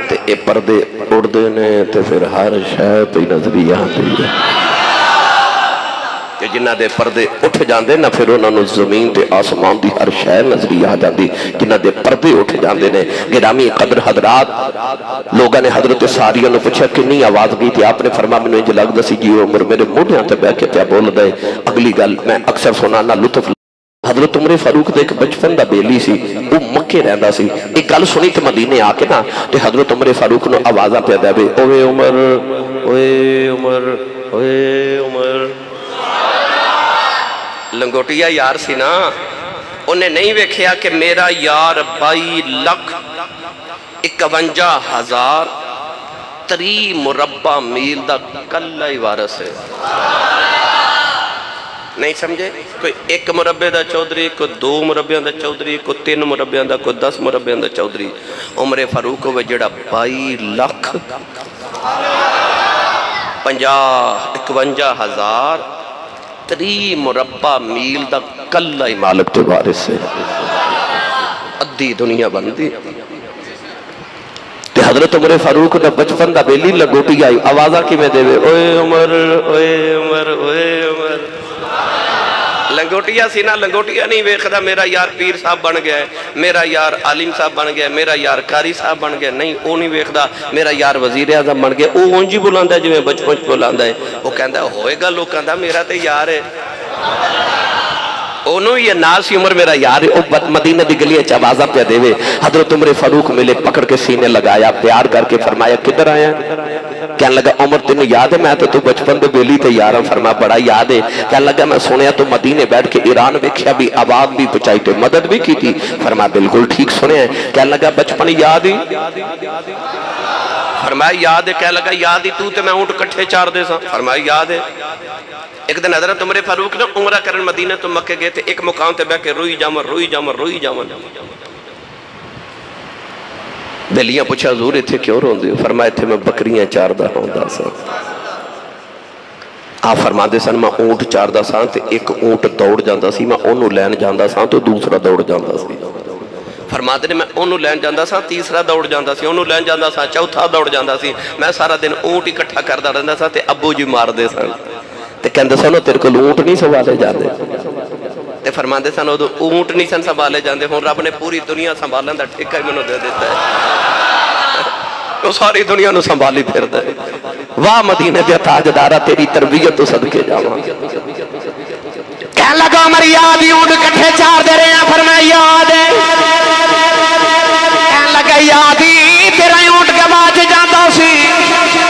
تے اے پردے اڑ دینے تے پھر ہر شے پہ نظری آتی ہے کہ جنہ دے پردے اٹھ جاندے نا پھر انہوں نے زمین تے آسمان دی ہر شے نظری آ جاندی جنہ دے پردے اٹھ جاندے نے گرامی قدر حضرات لوگاں نے حضرت ساریہ نے پوچھا کنی آواز گئی تھی آپ نے فرما میں نے انج لگ دا سی جی عمر میرے موڑیاں تے بہ کے پیا بول دے اگلی گل میں اکثر سنانا لطف حضرت عمر فاروق دے ایک بچپن دا بیلی سی وہ مکے رہندا سی ایک گل سنی تے مدینے آ کے نا تے حضرت عمر فاروق نے آوازاں پیا دے اوے عمر اوے عمر اوے عمر لنگوٹیا یار سی نا انہیں نہیں ویکھیا کہ میرا یار 22,51,000 3 مربع میل دا کلہ ہی وارث ہے نہیں سمجھے کوئی 1 مربع دا چودری کوئی 2 مربعوں دا چودری کوئی 3 مربعوں دا کوئی 10 مربعوں دا چودری عمر فاروق ہوئے جڑا 22,51,000 3 مربع میل دا کلہ ہی مالک تو وارث ہے ادھی دنیا بندی تے حضرت عمر فاروق دا بچپن دا بیلی لگوٹی آئی آوازہ کی میں دے وے اوے عمر اوے عمر اوے عمر لنگوٹیا سی نا لنگوٹیا نہیں ویکھدا میرا یار پیر صاحب بن گیا ہے میرا یار عالم صاحب بن گیا ہے میرا یار قاری صاحب بن گیا نہیں او نہیں ویکھدا میرا یار وزیر اعظم بن گیا او اونجی بلاندا ہے جویں بچپن بلاندا ہے وہ کہندا ہوئے گا لوکاں دا میرا تے یار ہے انہوں یہ ناسی عمر میرا یار ہے او مدینہ دی گلیاں چوازہ پہ دے وے حضرت عمر فاروق ملے پکڑ کے سینے لگایا پیار کر کے فرمایا کدھر آیا کہنے لگا عمر تینوں یاد ہے میں تو بچپن دے بیلی تے یار فرما بڑا یاد ہے کہنے لگا میں سنیا تو مدینے بیٹھ کے ایران ویکھیا بھی آواز بھی پہنچائی تے مدد بھی کی تھی فرما بالکل ٹھیک سنے ہیں کہنے لگا بچپن یاد ہی فرمایا یاد ہے کہنے لگا یاد ہی تو تے میں اونٹ کٹھے چار دے سا فرمایا یاد ہے ایک دن حضرت عمر فاروق نے عمرہ کرن مدینہ تو مکہ گئے تھے ایک مقام تے بیٹھ کے روئی جامن بیلیاں پوچھا حضور اتھے کیوں رون دے فرمایا تھے میں بکریاں چار دا ہوں دا سا آپ فرما دے سن میں اونٹ چار دا سا تے ایک اونٹ دوڑ جاندہ سی میں انہوں لین جاندہ سا تو دوسرا دوڑ جاندہ سی فرما دے میں انہوں لین جاندہ سا تیسرا دوڑ جاندہ سی انہوں لین جاندہ سا چوتھا دوڑ جاندہ سی میں سارا دن اونٹ اکٹھا کردہ رہندہ سا تے ابو جی مار دے سن تے کہندے سنو تیرے کو اونٹ نہیں سنبھالے جاندے تے فرما دے سنو اونٹ نہیں سن سنبھالے جاندے ہوں رب نے پوری دنیا سنبھالن دا ٹھیکہ ہی منو دے دیتا ہے وہ ساری دنیا نو سنبھالی پھر دے واہ مدینے دے تاجدارہ تیری تربیت تو صدقے جاواں کہنے لگا عمر یاد ہی اونٹ کٹھے چار دے رہے ہیں فرمایا یاد ہے کہنے لگا یاد ہی تیرا اونٹ کے باج جاندہ سی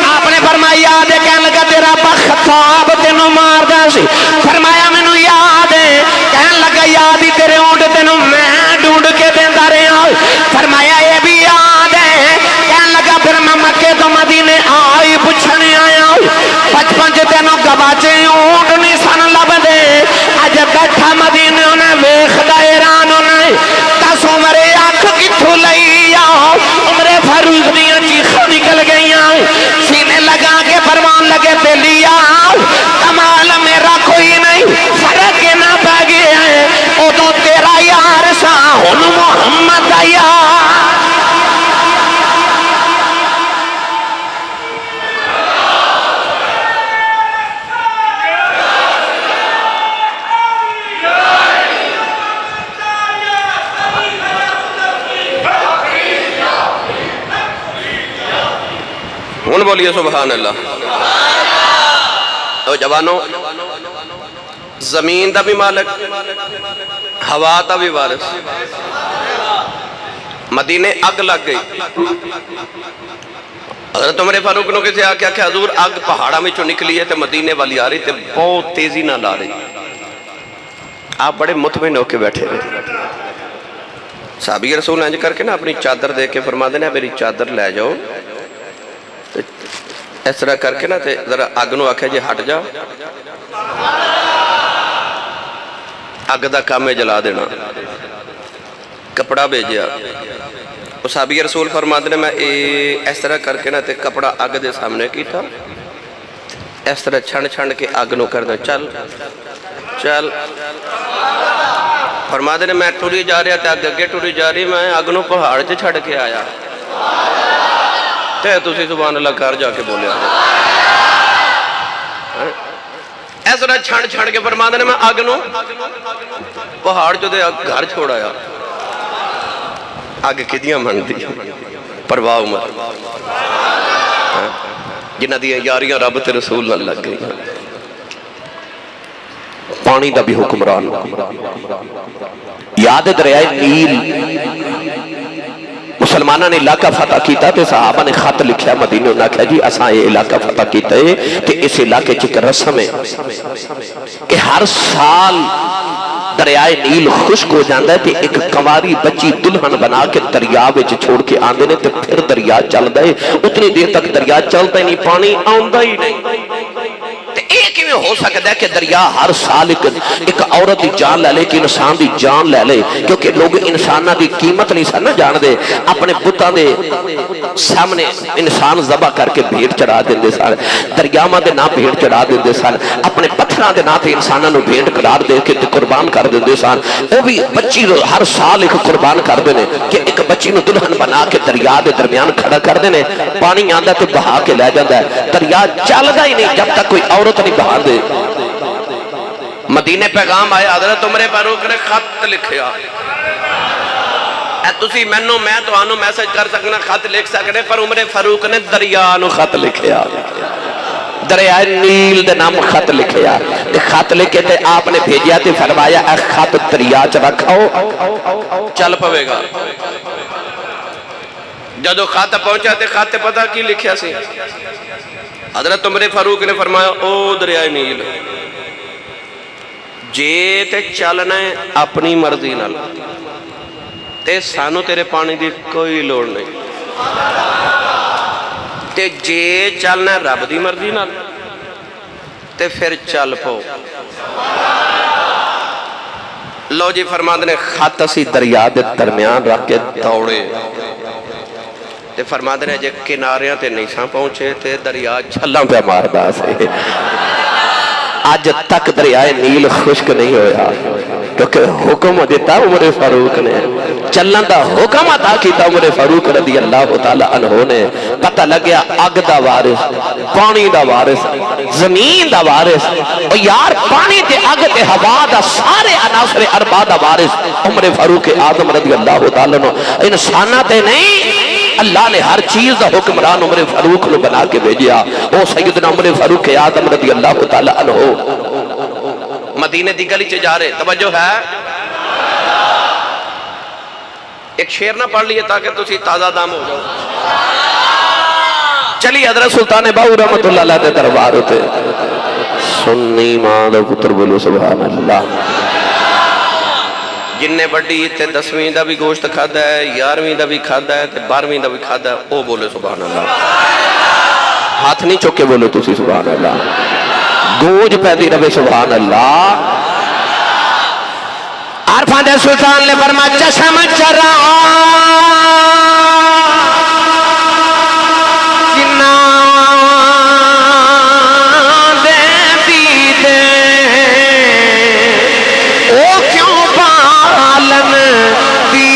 آپ نے فرمایا یاد ہے کہنے لگا تیرا بخطاب تینوں مار دا سی فرمایا میں نو یاد ہے کہنے لگا یاد ہی تیرے اونٹ تینوں میں ڈھونڈ کے دیندہ رہے ہیں فرمایا یہ بھی یاد ہے کہنے لگا پھر میں مکے تو مدینے آئی پوچھنے آیا بچپن جو تینوں گواچے اونٹ نہیں سن لب دے اج بیٹھا مدینے انہیں ویخدہ ایران انہیں دس عمر آنکھ کتھو لئی آؤ عمر فاروق دیاں چیخوں نکل گئی آیا ہن بولیے سبحان اللہ۔ تو جوانوں، زمین دا بھی مالک، ہوا دا بھی وارث۔ مدینے اگ لگ گئی، حضرت عمر فاروق نے کسی آکھیا کہ حضور اگ پہاڑا میں چو نکلی ہے تے مدینے والی آ رہی تے بہت تیزی نہ لا رہی۔ آپ بڑے مطمئن ہو کے بیٹھے رہے۔ صحابی رسول انج کر کے نا اپنی چادر دے کے فرما دینا میری چادر لے جاؤ، اس طرح کر کے نا تے ذرا اگ نو آکھے جی ہٹ جا، اگ دا کام جلا دینا۔ کپڑا بھیجیا، صحابی رسول فرما دینا میں اس طرح کر کے نا تے کپڑا اگ دے سامنے کی تھا، اس طرح چھنڈ چھنڈ کے اگ نو کر دیں چل چل۔ فرما دینا میں ٹوری جا رہا تے اگ اگے ٹوری جا رہی، میں اگ نو پہاڑ چ چھڑ کے آیا تے تسی سبحان اللہ کار جا کے بولیا۔ اس طرح چھنڈ چھنڈ کے فرما دینا میں اگ نو پہاڑ چ دے گھر چھوڑ آیا۔ اگ کدیاں من دی پرواہ عمر جنہ دیا یاریاں رب تے رسول نہ لگ گئی۔ پانی دا بھی حکمران، یاد دریائے نیل مسلمانہ نے علاقہ فتح کیتا تے صحابہ نے خط لکھیا مدینے انہوں نے کہا جی اساں یہ علاقہ فتح کیتا ہے تے اس علاقے چک رسم ہے کہ ہر سال دریائے نیل خشک ہو جاندہ ہے تے ایک کماری بچی دلہن بنا کے دریا وچ چھوڑ کے آندے نے تے پھر دریا چل دے، اتنی دیر تک دریا چلتا ہی نہیں، پانی آندہ ہی نہیں۔ ایک میں ہو سکتا ہے کہ دریا ہر سال ایک عورت دی جان لے لے کہ انسان دی جان لے لے، کیونکہ لوگ انسانہ دی قیمت نہیں سن جان دے، اپنے بتاں دے سامنے انسان ذبح کر کے بھیڑ چڑھا دیندے سن، دریاواں دے نہ بھیڑ چڑھا دیندے سن، اپنے پتھراں دے نہ تے انساناں نو بھیڑ قرار دے کے قربان کر دیندے سن۔ وہ بھی بچی ہر سال ایک قربان کر دینے کہ ایک بچی نو دلہن بنا کے دریا دے درمیان کھڑا کر دینے، پانی آندا تے بہا کے لے جاندا ہے، دریا چلدا ہی نہیں جب تک کوئی عورت نہیں بہا دے۔ مدینے پیغام آئے، حضرت عمر فاروق نے خط لکھیا، اے تسی مینوں میں تو آنو میسج کر سکنا خط لکھ سکنے، پر عمر فاروق نے دریا نو خط لکھیا، دریائے نیل دے نام خط لکھیا، خط لکھے تے آپ نے بھیجیا تے فرمایا اے خط دریا چ رکھو چل پوے گا۔ جدو خط پہنچا تے خط پتہ کی لکھیا سی، حضرت عمر فاروق نے فرمایا او دریائے نیل جے تے چلنا ہے اپنی مرضی نال تے سانو تیرے پانی دی کوئی لوڑ نہیں، تے جے چلنا ہے رب دی مرضی نال تے پھر چل پو۔ لو جی فرما دے خط اسی دریا دے درمیان رکھ کے دوڑے تے فرما دے جے کناریاں تے نہیں ساں پہنچے تے دریا چھلاں پہ ماردا سے۔ آج تک دریائے نیل خشک نہیں ہویا کیونکہ حکم دیتا عمر فاروق نے، چلن دا حکم عطا کیتا عمر فاروق رضی اللہ تعالیٰ عنہ نے۔ پتہ لگیا اگ دا وارث، پانی دا وارث، زمین دا وارث، اور یار پانی تے اگ تے ہوا دا سارے عناصر اربع دا وارث عمر فاروق اعظم رضی اللہ تعالیٰ عنہ۔ انسانہ تے نہیں، اللہ نے ہر چیز دا حکمران عمر فاروق نے بنا کے بھیجیا۔ او سیدنا عمر فاروق اعظم رضی اللہ تعالیٰ عنہ مدینے دی گلی چے جا رہے، توجہ ہے؟ ایک شعر نہ پڑھ لیے تاکہ تسی تازہ دام ہو جاؤ۔ چلی حضرت سلطان باہو رحمت اللہ علیہ دے دربار ہوتے، سنی ماں دا پتر بولو سبحان اللہ۔ جننے بڑی تے 10ویں دا بھی گوشت کھادا ہے، 11ویں دا بھی کھادا ہے تے 12ویں دا بھی کھادا ہے، او بولے سبحان اللہ۔ ہاتھ نہیں چوکے بولو تسی سبحان اللہ، گوج پیدی رہے سبحان اللہ۔ عرفان دے سلطان نے فرما چشم چرا جنا دے دیدے او کیوں پالن دی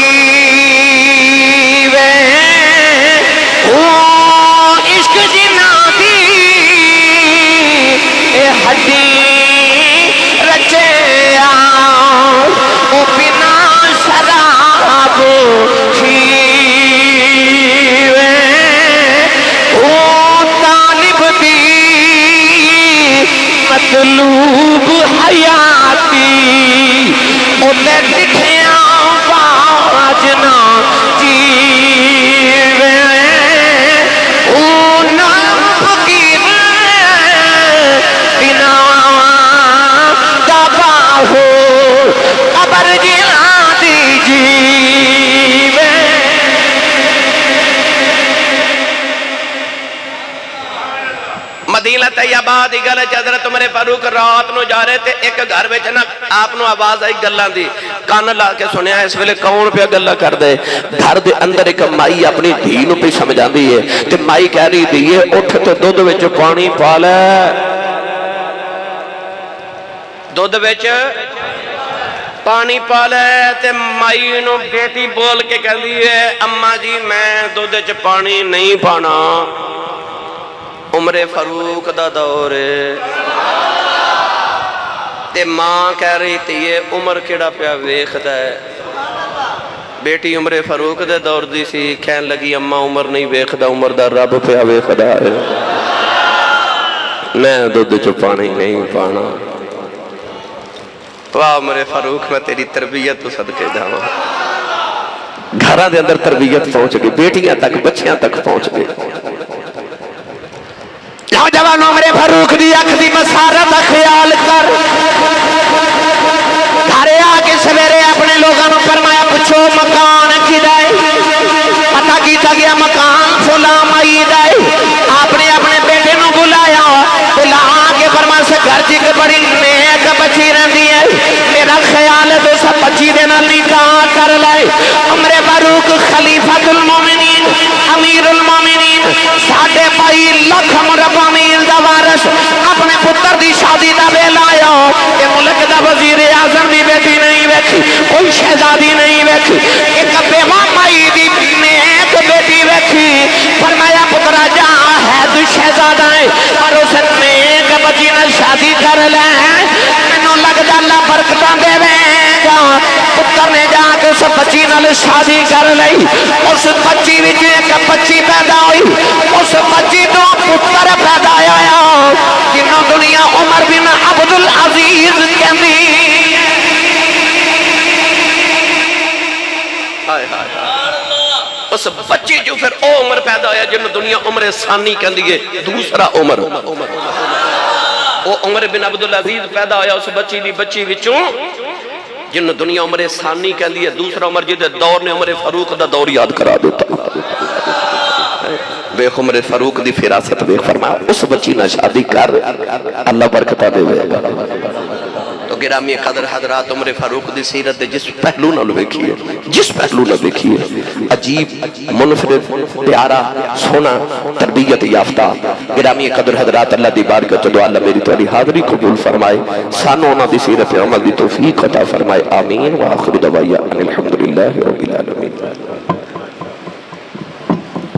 مطلوب حیاتی اُتے ڈٹھیاں باجنا جیوے اونا فقیر بنا دبا ہو قبر جیلان دی جیوے مدینہ طیبہ دی گلے حضرت عمر فاروق رات نو جا رہے تھے ایک گھر میں چنا آپ نو آواز آئی گلان دی کان لا کے سنیا اس ویلے کون پہ گلہ کر دے گھر دے اندر ایک مائی اپنی دھینوں پہ سمجھان دی ہے تے مائی کہہ رہی دی ہے اٹھ تے دودھ ویچ پانی پالا دودھ ویچ پانی پالا تے مائی نو بیٹی بول کے کہہ لی ہے اممہ جی میں دودھ ویچ پانی نہیں پانا عمر فاروق دا دور تے ماں کہہ رہی تھی یہ عمر کیڑا پیا ویکھدا ہے بیٹی عمر فاروق دے دور دی سی کہن لگی اماں عمر نہیں ویکھدا عمر دا رب پیا ویکھدا ہے میں دودھ چ پانی نہیں پانا واہ عمر فاروق میں تیری تربیت تو صدقے جاواں گھراں دے اندر تربیت پہنچ گئی بیٹیاں تک بچیاں تک پہنچ گئی نوجوان عمر فاروق دی اکھ دی بصارت خیال کر گھرے آکے سویرے اپنے لوگوں نے فرمایا پوچھو مکان کدھر پتہ کیتا گیا مکان فلاں مائی دے آپ نے اپنے بیٹے نو بلایا بلا کے فرمایا سے گھر جی کے بڑی نیک بچی رہندی ہے میرا خیال ہے تو سب بچی دینا نکاح کر لائے عمر فاروق خلیفۃ المومنین امیر المومنین ساڑھے پائی لکھ مربع میل دا وارث اپنے پتر دی شادی دا بے لایا کہ ملک دا وزیر اعظم دی بیٹی نہیں بیٹھی کوئی شہزادی نہیں بیٹھی ایک بیوہ مائی دی نیک بیٹی بیٹھی فرمایا پترا جا ہے تو شہزادہ ہے پر اسے نیک بچی نہ شادی کر لیں منو لگ جا اللہ برکتاں دے گا پتر نے جا کے اس بچی نال شادی کر لئی اس بچی وچ ایک بچی پیدا ہوئی اس بچی تو پتر پیدا آیا جنہوں دنیا عمر بن عبدالعزیز کہندی اس بچی جو پھر او عمر پیدا آیا جنہوں دنیا عمر ثانی کہندی ہے دوسرا عمر او عمر بن عبدالعزیز پیدا آیا اس بچی دی بچی وچوں جن دنیا عمر ثانی کہہ لیا دوسرا عمر جدے دور نے عمر فاروق دا دور یاد کرا دیتا بیخ عمر فاروق دی فراست بیخ فرمایا اس بچی نہ شادی کر اللہ برکتہ دے گا تو گرامی قدر حضرات عمر فاروق دی سیرت دے جس پہلو نہ لکھیے عجیب منفرد پیارا سونا تربیت یافتہ گرامی قدر حضرات اللہ دی بارکت دعا اللہ میری توالی حاضری قبول فرمائے سانو انہاں دی سیرت عمل دی توفیق عطا فرمائے آمین وآخر دعوایا الحمدللہ رب العالمین